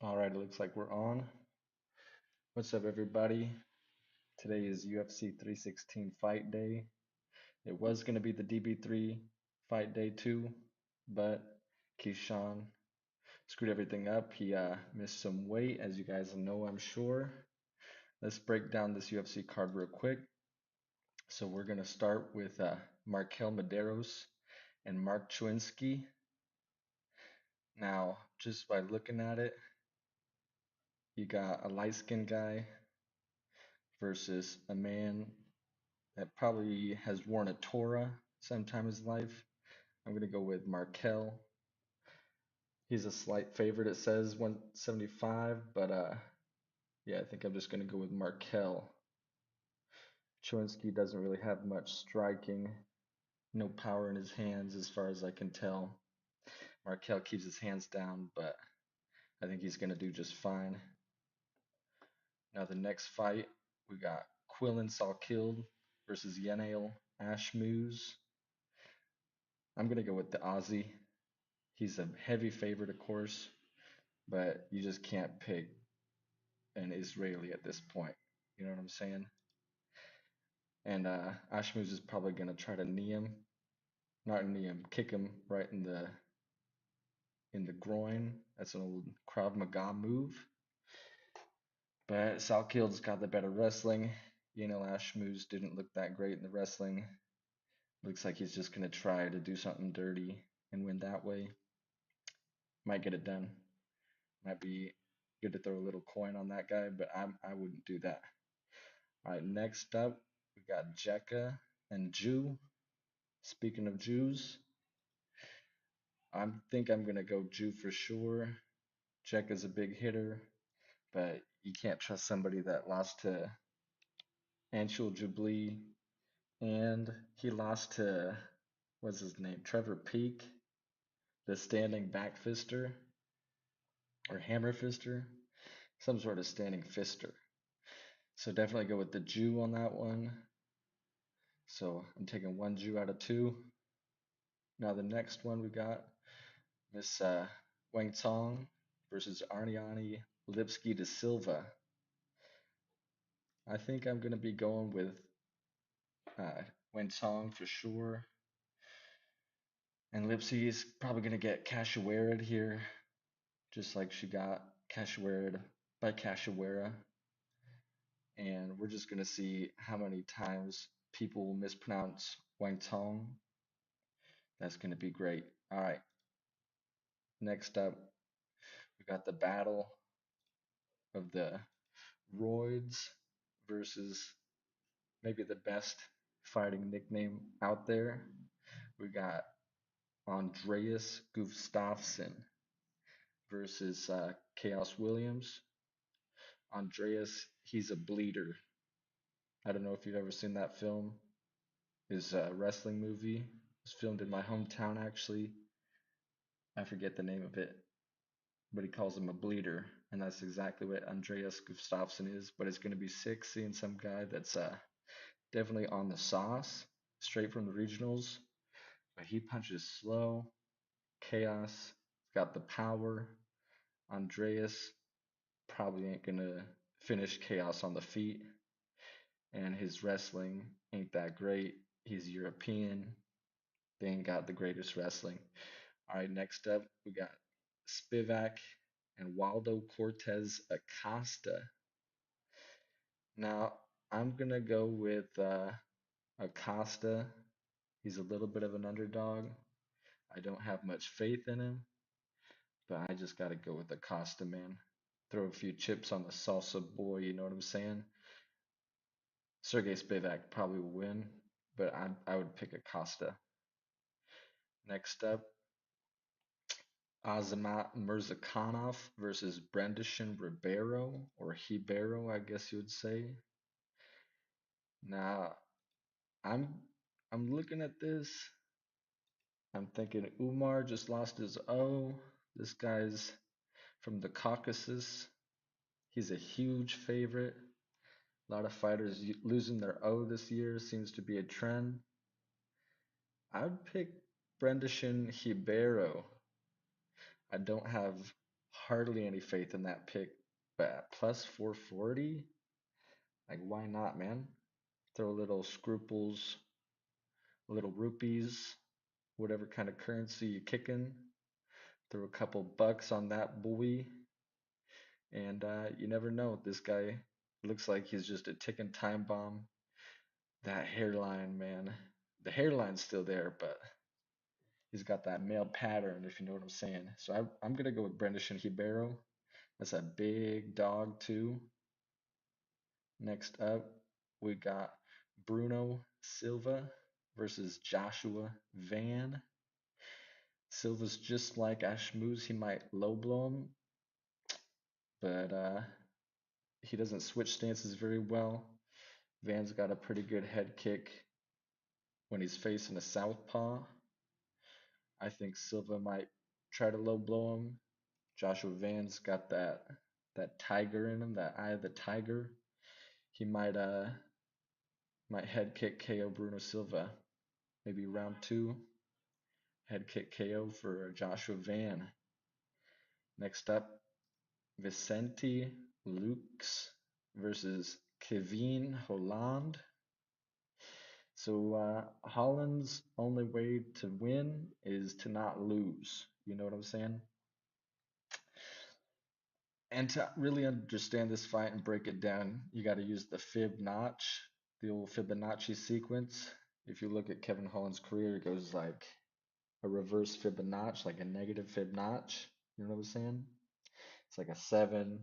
All right, it looks like we're on. What's up, everybody? Today is UFC 316 fight day. It was going to be the DB3 fight day too, but Keyshawn screwed everything up. He missed some weight, as you guys know, I'm sure. Let's break down this UFC card real quick. So we're going to start with Markel Medeiros and Mark Chwinski. Now, just by looking at it, you got a light-skinned guy versus a man that probably has worn a Torah sometime in his life. I'm going to go with Markel. He's a slight favorite. It says 175, but yeah, I think I'm just going to go with Markel. Chowinski doesn't really have much striking, no power in his hands as far as I can tell. Markel keeps his hands down, but I think he's going to do just fine. Now the next fight, we got Quillen Salkilled versus Yennail Ashmuse. I'm going to go with the Aussie. He's a heavy favorite, of course, but you just can't pick an Israeli at this point. You know what I'm saying? And Ashmuz is probably gonna try to knee him, not knee him, kick him right in the groin. That's an old Krav Maga move. But Salkild's got the better wrestling. You know, Ashmuz didn't look that great in the wrestling. Looks like he's just gonna try to do something dirty and win that way. Might get it done. Might be good to throw a little coin on that guy, but I wouldn't do that. All right, next up we got Jekka and Jew. Speaking of Jews, I think I'm gonna go Jew for sure. Jekka's a big hitter, but you can't trust somebody that lost to Anshul Jubli, and he lost to what's his name, Trevor Peak, the standing back fister or hammer fister, some sort of standing fister. So definitely go with the Jew on that one. So I'm taking one Jew out of two. Now the next one we got Miss Wang Tong versus Arniani Lipski de Silva. I think I'm gonna be going with Wang Tong for sure. And Lipsy is probably gonna get Cachoeira'd here, just like she got Cachoeira'd by Cachoeira. And we're just gonna see how many times people will mispronounce Wang Tong. That's gonna be great. All right. Next up, we got the battle of the Roids versus maybe the best fighting nickname out there. We got Andreas Gustafsson versus Chaos Williams. Andreas, he's a bleeder. I don't know if you've ever seen that film. His wrestling movie. It was filmed in my hometown, actually. I forget the name of it, but he calls him a bleeder, and that's exactly what Andreas Gustafsson is. But it's going to be sick seeing some guy that's definitely on the sauce, straight from the regionals. But he punches slow. Chaos, he's got the power. Andreas probably ain't gonna finish Chaos on the feet, and his wrestling ain't that great. He's European. They ain't got the greatest wrestling. All right, next up we got Spivak and Waldo Cortez Acosta. Now I'm gonna go with Acosta. He's a little bit of an underdog. I don't have much faith in him, but I just gotta go with Acosta, man. Throw a few chips on the salsa boy, you know what I'm saying? Sergey Spivak probably will win, but I would pick Acosta. Next up, Azamat Mirzakhanov versus Brandishan Ribeiro, or Ribeiro, I guess you would say. Now, I'm I'm looking at this. I'm thinking Umar just lost his O. This guy's from the Caucasus. He's a huge favorite. A lot of fighters losing their O this year seems to be a trend. I would pick Brandishan Ribeiro. I don't have hardly any faith in that pick, but at plus 440, like why not, man? Throw a little scruples, a little rupees, whatever kind of currency you kicking. Throw a couple bucks on that boy, and you never know. This guy looks like he's just a ticking time bomb. That hairline, man. The hairline's still there, but he's got that male pattern, if you know what I'm saying. So I'm gonna go with Brandon Ribeiro. That's a big dog too. Next up, we got Bruno Silva versus Joshua Van. Silva's just like Ash Moose. He might low blow him, but he doesn't switch stances very well. Van's got a pretty good head kick when he's facing a southpaw. I think Silva might try to low blow him. Joshua Van's got that tiger in him, that eye of the tiger. He might head kick KO Bruno Silva. Maybe round two, head kick KO for Joshua Van. Next up, Vicente Lux versus Kevin Holland. So Holland's only way to win is to not lose. You know what I'm saying? And to really understand this fight and break it down, you got to use the Fib notch, the old Fibonacci sequence. If you look at Kevin Holland's career, it goes like a reverse Fibonacci, like a negative Fib notch. You know what I'm saying? It's like a 7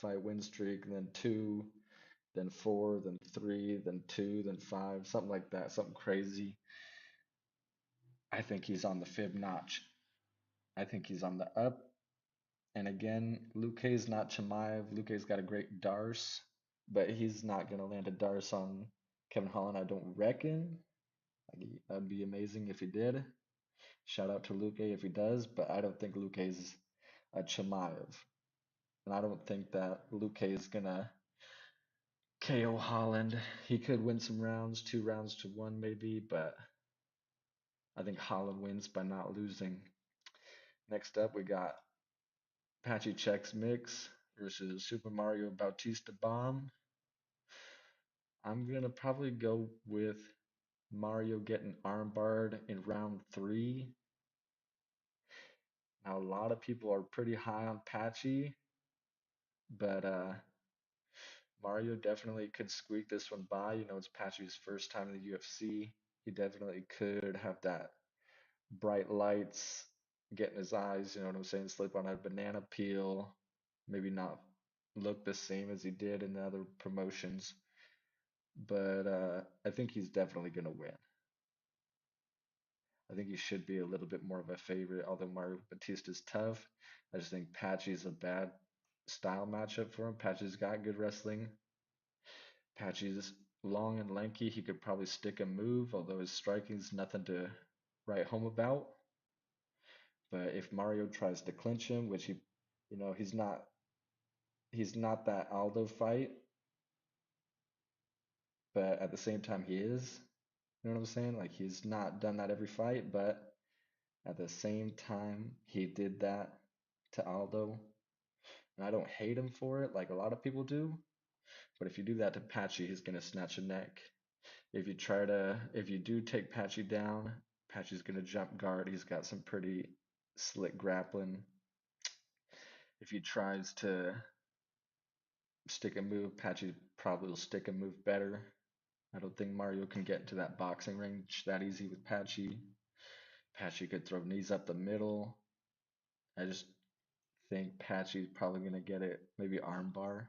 fight win streak, and then 2, then 4, then 3, then 2, then 5, something like that, something crazy. I think he's on the Fib notch. I think he's on the up. And again, Luque's not Chimaev. Luque's got a great Darce, but he's not going to land a Darce on Kevin Holland, I don't reckon. Like, that'd be amazing if he did. Shout out to Luque if he does, but I don't think Luque's a Chimaev. And I don't think that Luque is going to KO Holland. He could win some rounds, 2 rounds to 1 maybe, but I think Holland wins by not losing. Next up, we got Patchy Checks Mix versus Super Mario Bautista Bomb. I'm gonna probably go with Mario getting armbarred in round 3. Now a lot of people are pretty high on Patchy, but Mario definitely could squeak this one by. You know, it's Patchy's first time in the UFC. He definitely could have that bright lights get in his eyes, you know what I'm saying? Slip on a banana peel, maybe not look the same as he did in the other promotions. But I think he's definitely going to win. I think he should be a little bit more of a favorite, although Mario Batista's tough. I just think Patchy's a bad style matchup for him. Patchy's got good wrestling. Patchy's long and lanky. He could probably stick a move, although his striking's nothing to write home about. But if Mario tries to clinch him, which he's not that Aldo fight, but at the same time he is. You know what I'm saying? Like he's not done that every fight, but at the same time he did that to Aldo. And I don't hate him for it like a lot of people do. But if you do that to Patchy, he's gonna snatch a neck. If you do take Patchy down, Patchy's gonna jump guard. He's got some pretty slick grappling. If he tries to stick a move, Patchy probably will stick a move better. I don't think Mario can get into that boxing range that easy with Patchy. Patchy could throw knees up the middle. I just think Patchy's probably going to get it, maybe armbar.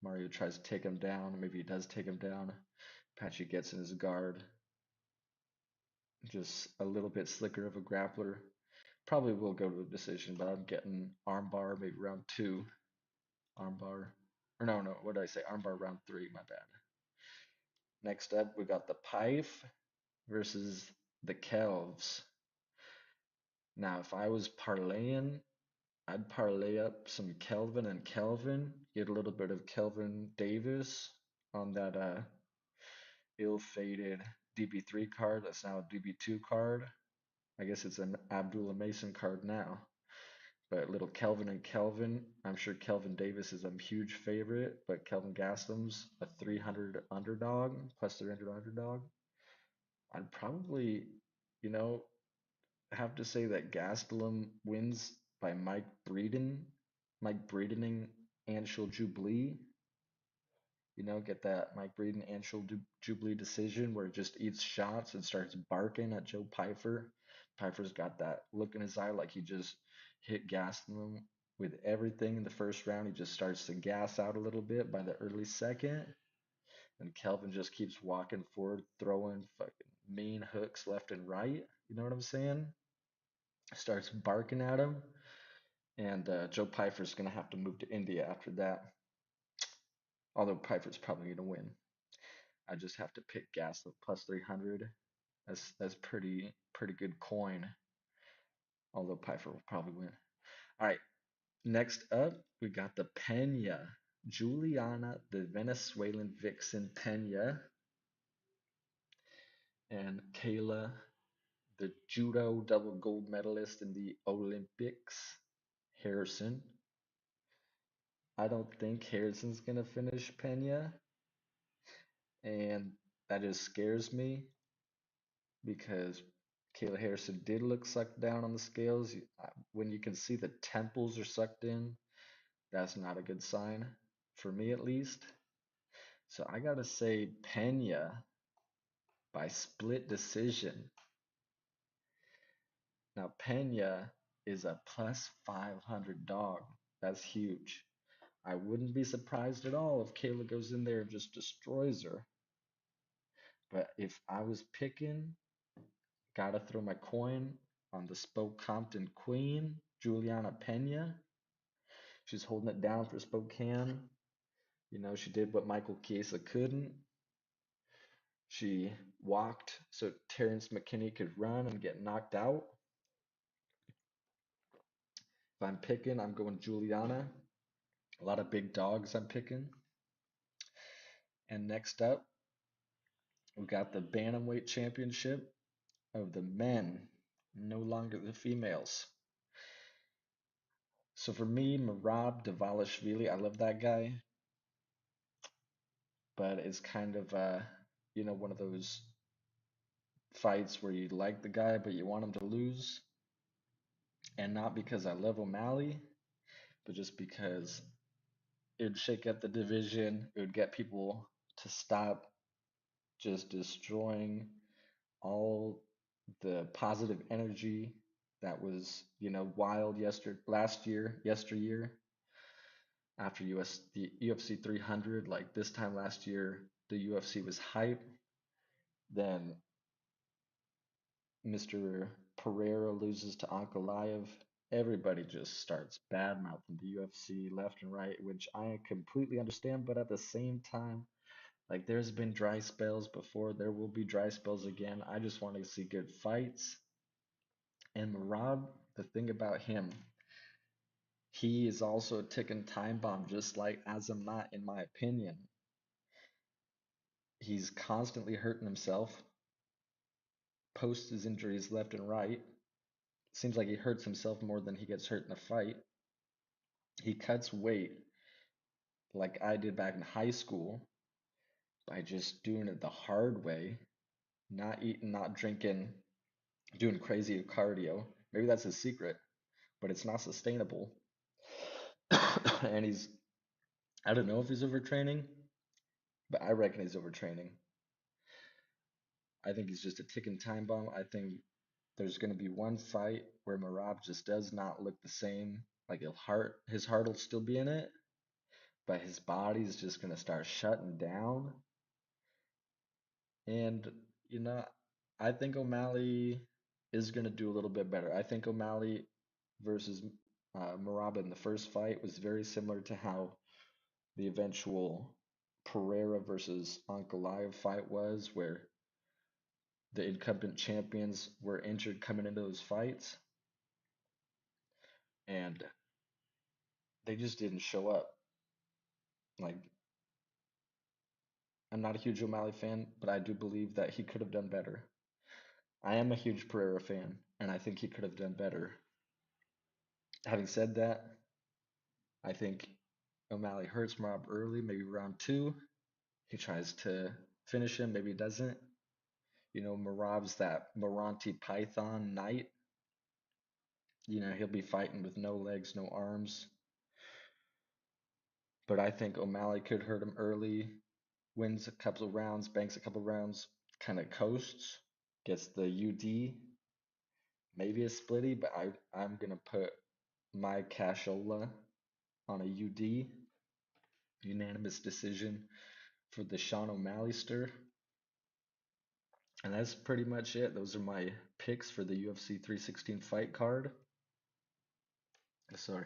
Mario tries to take him down. Maybe he does take him down. Patchy gets in his guard. Just a little bit slicker of a grappler. Probably will go to a decision, but I'm getting armbar, maybe round 2. Armbar. Or no, what did I say? Armbar round 3, my bad. Next up, we got the Pife versus the Kelvs. Now, if I was parlaying, I'd parlay up some Kelvin and Kelvin, get a little bit of Kelvin Davis on that ill-fated DB3 card. That's now a DB2 card. I guess it's an Abdullah Mason card now. But little Kelvin and Kelvin, I'm sure Kelvin Davis is a huge favorite, but Kelvin Gastelum's a 300 underdog, plus 300 underdog. I'd probably, you know, have to say that Gastelum wins by Mike Breedening Anshul Jubilee. Get that Mike Breeden Anshul Jubilee decision where it just eats shots and starts barking at Joe Pyfer. Pyfer's got that look in his eye like he just hit Gastelum with everything in the first round. He just starts to gas out a little bit by the early second. And Kelvin just keeps walking forward, throwing fucking mean hooks left and right. You know what I'm saying? Starts barking at him. And Joe Pyfer's going to have to move to India after that. Although Pyfer's probably going to win. I just have to pick Gaslit plus 300. That's pretty good coin. Although Pyfer will probably win. All right, next up we got the Pena, Juliana, the Venezuelan vixen Pena, and Kayla, the judo double gold medalist in the Olympics, Harrison. I don't think Harrison's gonna finish Pena, and that just scares me because Kayla Harrison did look sucked down on the scales. When you can see the temples are sucked in, that's not a good sign, for me at least. So I gotta say Pena by split decision. Now Pena is a plus 500 dog. That's huge. I wouldn't be surprised at all if Kayla goes in there and just destroys her. But if I was picking, gotta throw my coin on the Spoke Compton Queen, Juliana Pena. She's holding it down for Spokane. She did what Michael Chiesa couldn't. She walked so Terrence McKinney could run and get knocked out. If I'm picking, I'm going Juliana. A lot of big dogs I'm picking. And next up, we got the Bantamweight Championship of the men, no longer the females. So for me, Merab Dvalishvili, I love that guy, but it's kind of one of those fights where you like the guy but you want him to lose, and not because I love O'Malley, but just because it would shake up the division. It would get people to stop just destroying all the positive energy that was, wild yesteryear after the UFC 300. Like this time last year, the UFC was hype. Then Mr. Pereira loses to Ankalaev. Everybody just starts bad mouthing the UFC left and right, which I completely understand, but at the same time, like there's been dry spells before, there will be dry spells again. I just want to see good fights. And Merab, the thing about him, he is also a ticking time bomb, just like Azamat, in my opinion. He's constantly hurting himself, posts his injuries left and right. Seems like he hurts himself more than he gets hurt in a fight. He cuts weight like I did back in high school by just doing it the hard way, not eating, not drinking, doing crazy cardio. Maybe that's his secret, but it's not sustainable. And I don't know if he's overtraining, but I reckon he's overtraining. I think he's just a ticking time bomb. I think there's going to be one fight where Merab just does not look the same. Like his heart will still be in it, but his body's just going to start shutting down. And, you know, I think O'Malley is going to do a little bit better. I think O'Malley versus Merab in the first fight was very similar to how the eventual Pereira versus Ankalaev fight was, where the incumbent champions were injured coming into those fights, and they just didn't show up. Like, I'm not a huge O'Malley fan, but I do believe that he could have done better. I am a huge Pereira fan, and I think he could have done better. Having said that, I think O'Malley hurts Merab early, maybe round two. He tries to finish him, maybe he doesn't. Merab's that Moronti Python knight. He'll be fighting with no legs, no arms. But I think O'Malley could hurt him early, wins a couple of rounds, banks a couple of rounds, kind of coasts, gets the UD, maybe a splitty, but I'm gonna put my cashola on a UD, unanimous decision for the Sean O'Malley stir. And that's pretty much it. Those are my picks for the UFC 316 fight card. Sorry,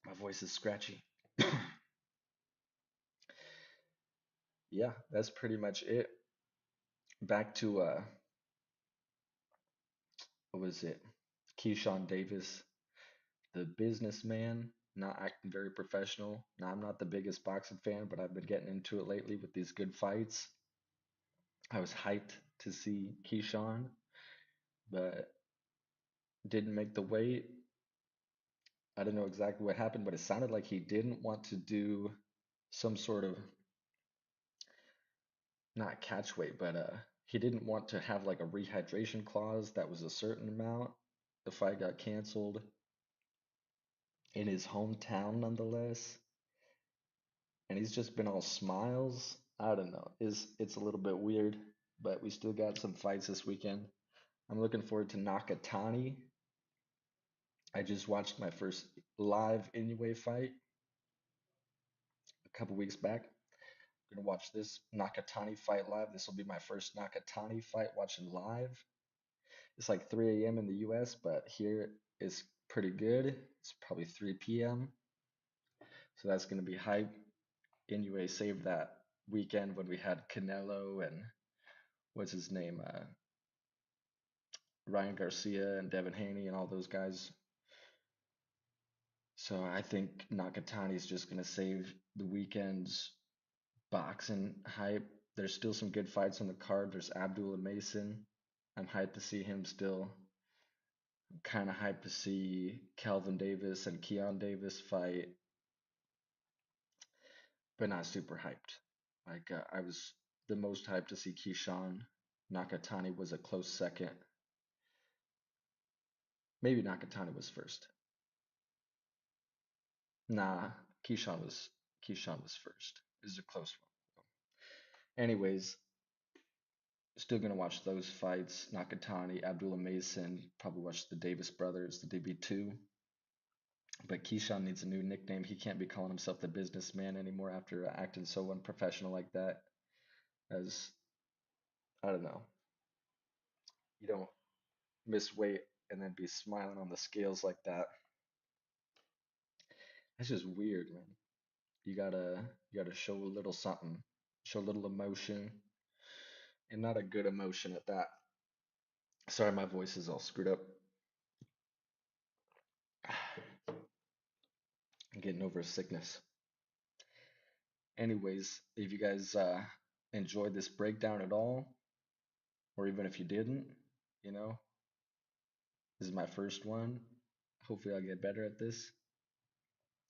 my voice is scratchy. Yeah, that's pretty much it. Back to what was it? Keyshawn Davis, the businessman, not acting very professional. Now, I'm not the biggest boxing fan, but I've been getting into it lately with these good fights. I was hyped to see Keyshawn, but didn't make the weight. I don't know exactly what happened, but it sounded like he didn't want to do some sort of, not catch weight, but he didn't want to have like a rehydration clause that was a certain amount. The fight got canceled in his hometown nonetheless, and he's just been all smiles. I don't know. It's a little bit weird, but we still got some fights this weekend. I'm looking forward to Nakatani. I just watched my first live Inoue fight a couple weeks back. I'm gonna watch this Nakatani fight live. This will be my first Nakatani fight watching live. It's like 3 a.m. in the US, but here it's pretty good. It's probably 3 p.m. So that's gonna be hype. Inoue saved that weekend when we had Canelo and what's his name, Ryan Garcia and Devin Haney and all those guys. So I think Nakatani is just gonna save the weekend's boxing hype. There's still some good fights on the card. There's Abdullah Mason. I'm hyped to see him still. I'm kind of hyped to see Calvin Davis and Keon Davis fight, but not super hyped. Like I was the most hyped to see Keyshawn. Nakatani was a close second. Maybe Nakatani was first. Nah, Keyshawn was first. It was a close one. Anyways, still gonna watch those fights. Nakatani, Abdullah Mason, probably watch the Davis brothers, the DB2. But Keyshawn needs a new nickname. He can't be calling himself the businessman anymore after acting so unprofessional like that. As I don't know, you don't miss weight and then be smiling on the scales like that. That's just weird, man. You gotta show a little something, show a little emotion, and not a good emotion at that. Sorry, my voice is all screwed up. I'm getting over a sickness. Anyways, if you guys enjoyed this breakdown at all, or even if you didn't, you know, this is my first one. Hopefully, I'll get better at this.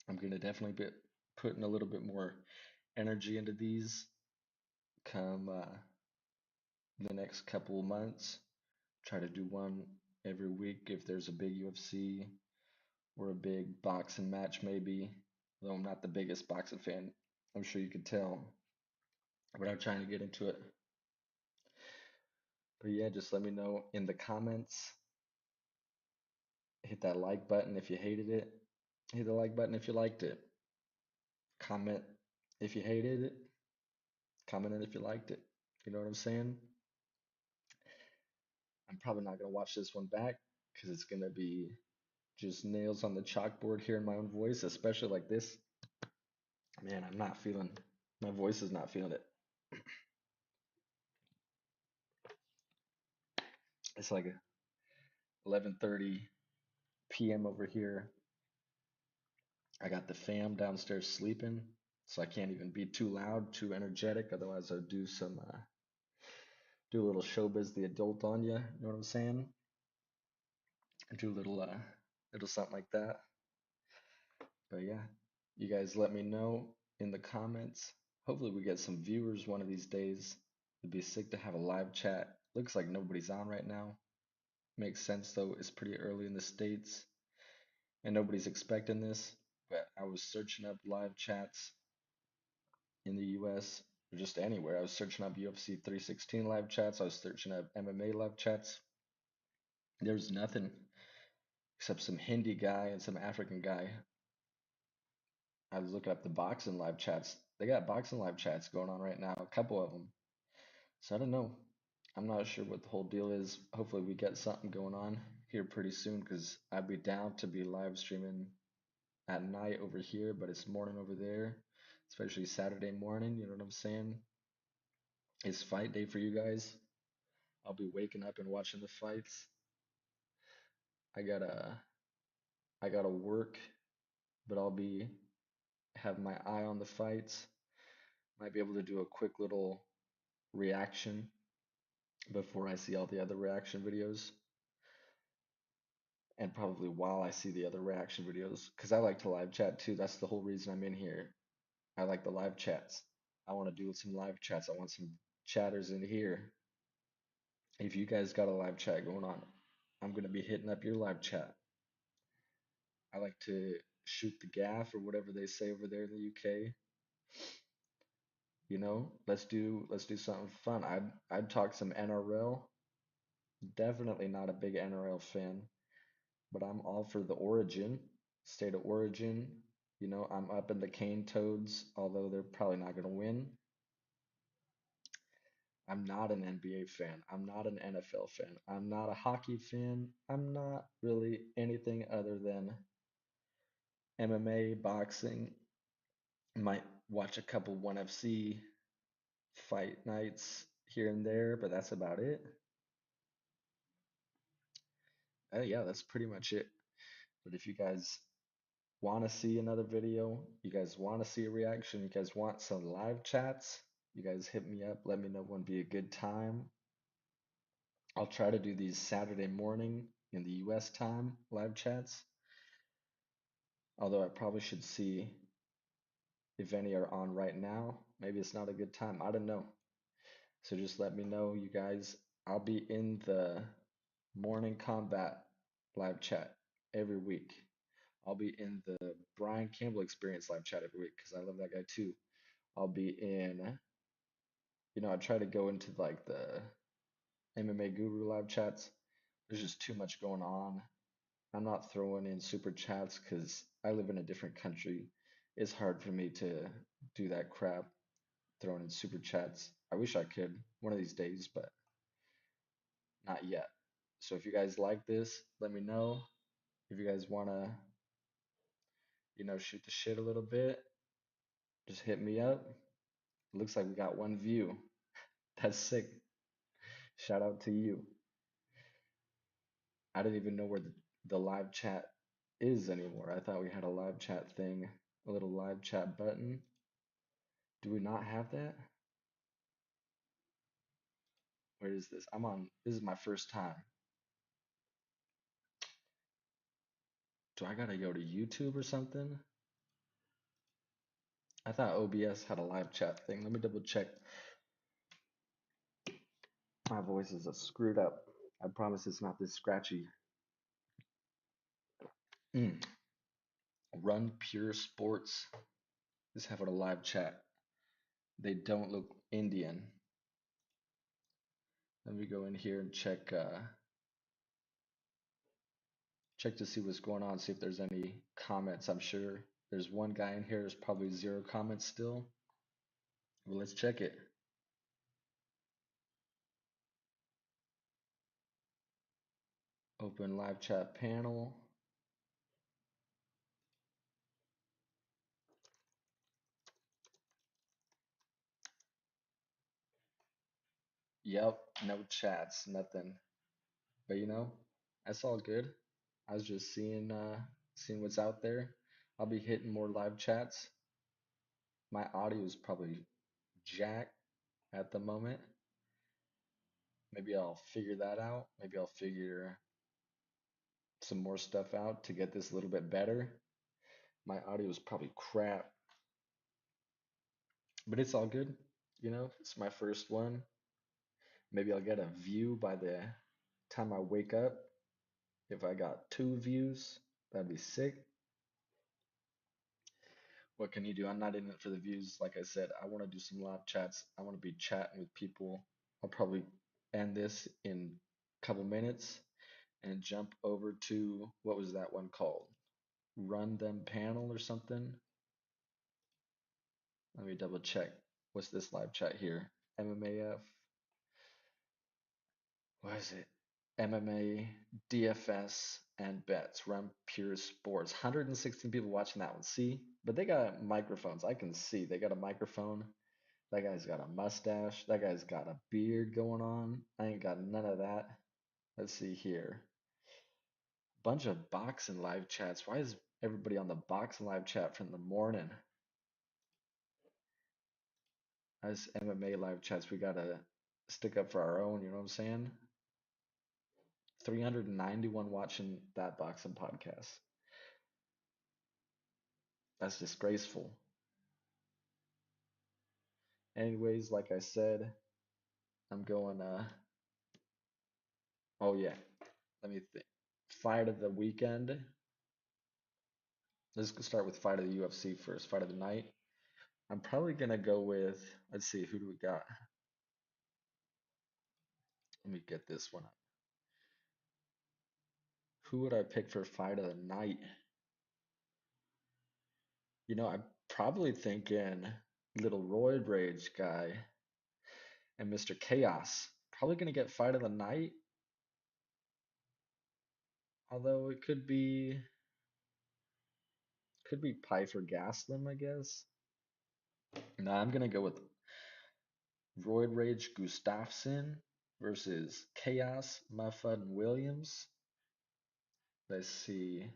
I'm gonna definitely be putting a little bit more energy into these come the next couple of months. Try to do one every week if there's a big UFC or a big boxing match, maybe. Though I'm not the biggest boxing fan, I'm sure you could tell, but I'm trying to get into it. But yeah, just let me know in the comments. Hit that like button if you hated it. Hit the like button if you liked it. Comment if you hated it. Comment if you liked it. You know what I'm saying? I'm probably not gonna watch this one back because it's gonna be just nails on the chalkboard hearing my own voice, especially like this. Man, I'm not feeling my voice is not feeling it. It's like 11:30 p.m. over here. I got the fam downstairs sleeping, so I can't even be too loud, too energetic. Otherwise, I'll do a little showbiz the adult on you. You know what I'm saying? do a little something like that. But yeah, you guys let me know in the comments. Hopefully we get some viewers one of these days. It'd be sick to have a live chat. Looks like nobody's on right now. Makes sense though, it's pretty early in the States and nobody's expecting this. But I was searching up live chats in the US or just anywhere. I was searching up UFC 316 live chats. I was searching up MMA live chats. There was nothing except some Hindi guy and some African guy. I was looking up the boxing live chats. They got boxing live chats going on right now, a couple of them. So I don't know. I'm not sure what the whole deal is. Hopefully we get something going on here pretty soon because I'd be down to be live streaming at night over here, but it's morning over there, especially Saturday morning. You know what I'm saying? It's fight day for you guys. I'll be waking up and watching the fights. I gotta I gotta work, but I'll be have my eye on the fights. Might be able to do a quick little reaction before I see all the other reaction videos, and probably while I see the other reaction videos, because I like to live chat too. That's the whole reason I'm in here. I like the live chats. I want to do some live chats. I want some chatters in here. If you guys got a live chat going on, I'm gonna be hitting up your live chat. I like to shoot the gaff or whatever they say over there in the UK. You know, let's do something fun. I'd talk some NRL. Definitely not a big NRL fan, but I'm all for the origin, state of origin. You know, I'm up in the Cane Toads, although they're probably not going to win. I'm not an NBA fan. I'm not an NFL fan. I'm not a hockey fan. I'm not really anything other than MMA, boxing. Might watch a couple 1FC fight nights here and there, but that's about it. Yeah, that's pretty much it. But if you guys want to see another video, you guys want to see a reaction, you guys want some live chats, you guys hit me up, let me know when would be a good time. I'll try to do these Saturday morning in the US time live chats, although I probably should see if any are on right now. Maybe it's not a good time, I don't know. So just let me know, you guys. I'll be in the morning combat live chat every week. I'll be in the Brian Campbell Experience live chat every week because I love that guy too. I'll be in, I try to go into like the MMA Guru live chats. There's just too much going on. I'm not throwing in super chats because I live in a different country. It's hard for me to do that crap, throwing in super chats. I wish I could one of these days, but not yet. So if you guys like this, let me know. If you guys want to, shoot the shit a little bit, just hit me up. It looks like we got one view. That's sick. Shout out to you. I didn't even know where the live chat is anymore. I thought we had a live chat thing, a little live chat button. Do we not have that? Where is this? This is my first time. Do I gotta go to YouTube or something? I thought OBS had a live chat thing. Let me double check. My voice is screwed up. I promise it's not this scratchy. Mm. Run Pure Sports is having a live chat. They don't look Indian. Let me go in here and check to see what's going on, see if there's any comments. I'm sure there's one guy in here, there's probably zero comments still. Well, let's check it. Open live chat panel. Yep, no chats, nothing. But that's all good. I was just seeing what's out there. I'll be hitting more live chats. My audio is probably jack at the moment. Maybe I'll figure that out. Maybe I'll figure some more stuff out to get this a little bit better. My audio is probably crap, but it's all good. You know, it's my first one. Maybe I'll get a view by the time I wake up. If I got 2 views, that'd be sick. What can you do? I'm not in it for the views. Like I said, I want to do some live chats. I want to be chatting with people. I'll probably end this in a couple minutes and jump over to what was that one called? Run Them Panel or something. Let me double check. What's this live chat here? MMAF. What is it? MMA, DFS, and bets. Run Pure Sports. 116 people watching that one. See? But they got microphones. I can see. They got a microphone. That guy's got a mustache. That guy's got a beard going on. I ain't got none of that. Let's see here. Bunch of boxing live chats. Why is everybody on the boxing live chat from the morning? As MMA live chats, we gotta stick up for our own, you know what I'm saying? 391 watching that boxing podcast. That's disgraceful. Anyways, like I said, I'm going oh yeah. Let me think. Fight of the weekend. Let's start with fight of the UFC first. Fight of the night. I'm probably gonna go with, let's see, who do we got? Let me get this one up. Who would I pick for fight of the night? You know, I'm probably thinking Little Roid Rage guy and Mr. Chaos. Probably gonna get fight of the night. Although it could be Piper Gaslam, I guess. Nah, I'm gonna go with Roid Rage Gustafsson versus Chaos Muffin Williams. Let's see.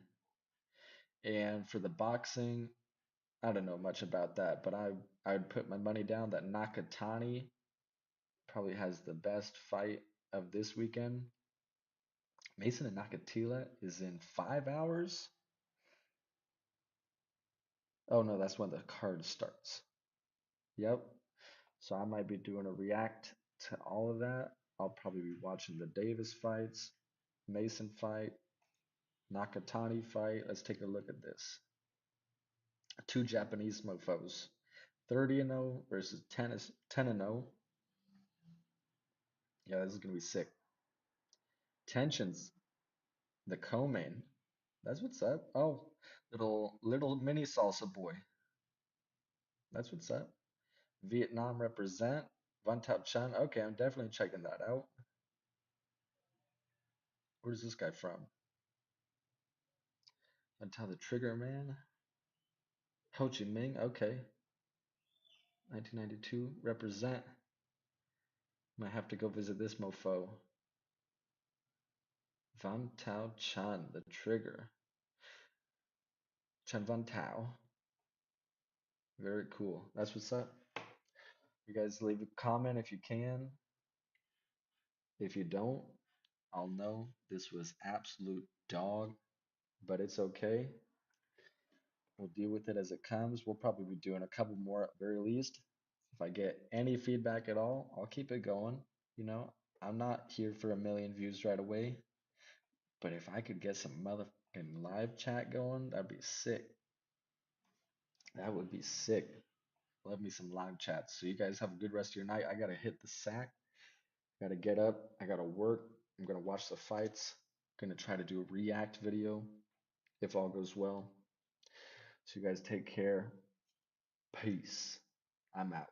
And for the boxing, I don't know much about that, but I'd put my money down that Nakatani probably has the best fight of this weekend. Mason and Nakatila is in 5 hours. Oh no, that's when the card starts. Yep. So I might be doing a react to all of that. I'll probably be watching the Davis fights, Mason fight, Nakatani fight. Let's take a look at this. Two Japanese mofos. 30-0 versus 10-0. Yeah, this is gonna be sick. Tensions, the co-main. That's what's up. Oh, little mini salsa boy. That's what's up. Vietnam represent. Van Tao Chun. Okay, I'm definitely checking that out. Where's this guy from? Van Tao the Trigger Man. Ho Chi Minh. Okay. 1992. Represent. Might have to go visit this mofo. Van Tao Chun, the Trigger. Chen Van Tao. Very cool. That's what's up. You guys leave a comment if you can. If you don't, I'll know this was absolute dog, but it's okay. We'll deal with it as it comes. We'll probably be doing a couple more at very least. If I get any feedback at all, I'll keep it going. You know, I'm not here for a million views right away, but if I could get some motherfucking live chat going, that'd be sick. That would be sick. Love me some live chats. So you guys have a good rest of your night. I gotta hit the sack. Gotta get up. I gotta work. I'm gonna watch the fights. Gonna try to do a react video if all goes well. So you guys take care. Peace. I'm out.